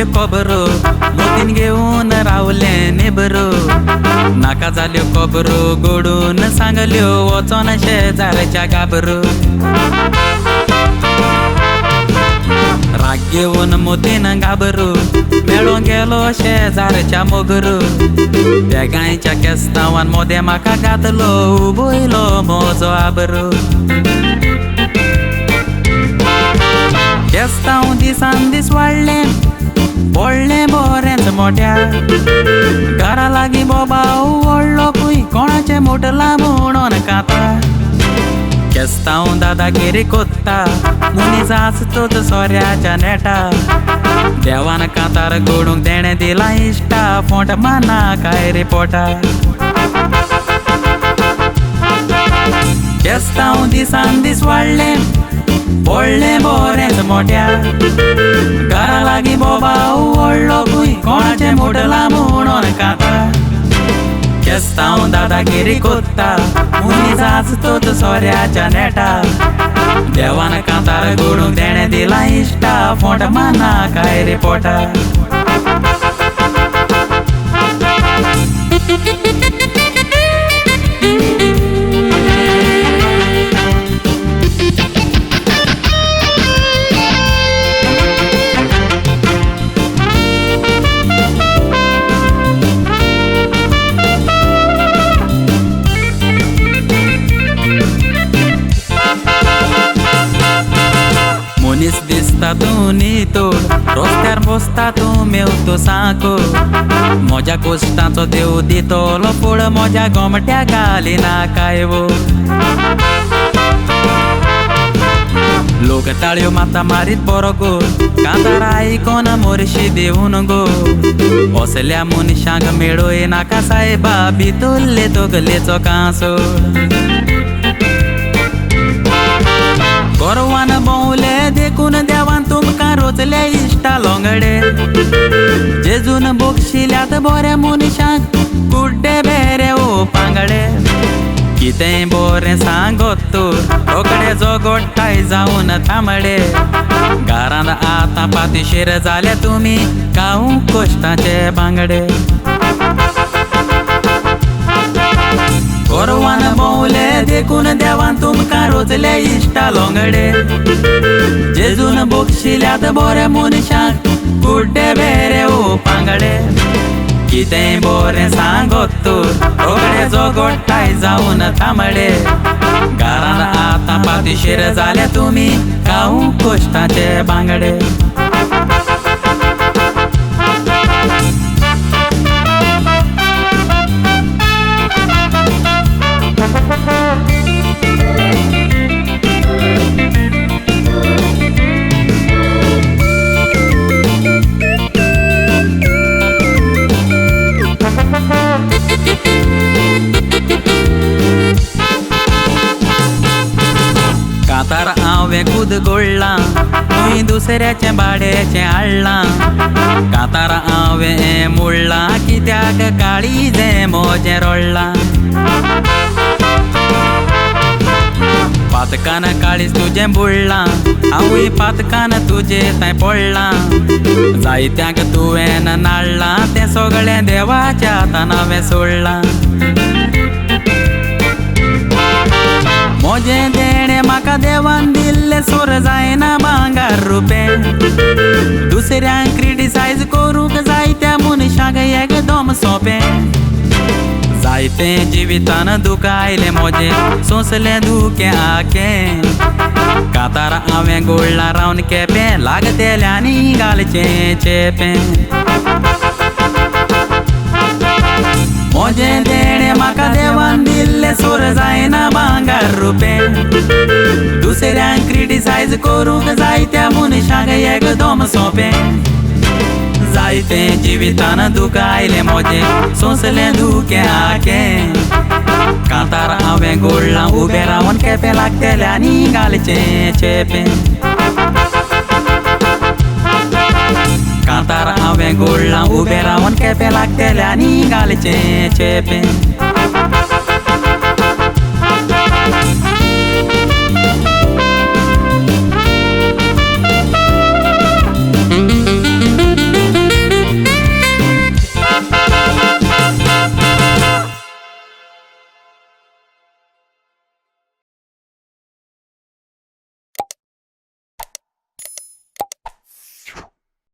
झाल्यो खबरो मोतीन घेऊन रावले निबरो नाका जाल्यो खबरो गोडून सांगल्यो वचोन शेजारच्या गाबरो राग घेऊन मोतीन गाबरो मेळून गेलो शेजारच्या मोगरो त्या गायच्या केस्तावान मोदे म्हाका घातलो उबयलो म्हजो आबरो केस्तांव दिसान दीस वाडले पडले बरेंच मोठ्या घरा लागीं बोबाव व्हडलो खूंय कोणाचें मुटला म्हणून काता केस्तांव दादागिरी कोत्ता मनीस आसतोच सोऱ्याच्या नेटा देवान कांतार गोडूंक देणें दिला इश्टा फोंट माना काय रे पोटा केस्तांव दिसान दीस वाडले पडले बरेंच मोठ्या घरा लागीं बोबाव व्हडलो खूंय कोणाचें मुटला म्हणून काता केस्तांव दादागिरी कोत्ता मनीस आसतोच सोऱ्याच्या नेटा देवान कांतार गोडूंक देणें दिला इश्टा फोंट माना काय रे पोटा मनीस दिसता तूं न्हिदोड रस्त्यार बसता तूं मेवतो सांको म्हज्या कोश्टांचो देव दितलो फळ म्हज्या गोमट्या घालिना काय वो लोक ताळयो माता मारीत बरो गो कांतार आयकोन मोरशी देऊन गो असल्या मनशांक मेळोय नाका सायबा भितुरले तोगलेचो कांसो गोरवान भोवले देखून देवान तुमकां रोचले इश्टा लोंगडे जेजून बोगशिल्यात बरे मनशांक कुड्डे बेरे ओ पांगडे कितेंय बरें सांगत तूं रोखडे जोगोडटाय जावन थांबडे घरांत आतां पातीशीर जाले तुमी कावूंक कोश्टाचे बांगडे गोरवान भोवले देखून देवान तुमकां रोचले इश्टा लोंगडे जेजून बोगशिल्यात बरे मनशांक कुड्डे बेरे ओ पांगडे कितेंय बरें सांगत तूं रोखडे जोगोडटाय जावन थांबडे घरांत आतां पातीशीर जाले तुमी कावूंक कोश्टाचे बांगडे कांतार हांवें खुद गोडलां तुवें दुसऱ्याचें भाड्याचें हाडलां कांतार हांवें मोडलां कित्याक काळीजें म्हजें रोडलां पातकान काळीज तुजें बुडलां हांवूय पातकान तुजें थंय पडलां जायत्यांक तुवें नाडलां तें सगळें देवाच्या हातान हांवें सोडलां म्हजें देणें म्हाका देवान दिल्लें सोर जायना भांगार रुपें दुसऱ्यांक क्रिटिसायज करूंक जायत्या मनशांक एकदम सोंपें जायतें जिवितान दुख आयलें म्हजें सोंसलें दुखें आखें कांतार हांवें गोडलां रावन केपें लागतेल्यांनी घालचें चेपें म्हजें देणें म्हाका देवान दिल्लें सोर जायना भांगार रुपें दुसऱ्यांक क्रिटिसायज करूंक जायत्या मनशांक एकदम सोंपें जायतें जिवितान दुख आयलें म्हजें सोंसलें दुखें आखें कांतार हांवें गोडलां उबें रावन केपें लागतेल्यांनी घालचें चेपें कांतार हांवें गोडलां उबें रावन केपें लागतेल्यांनी घालचें चेपें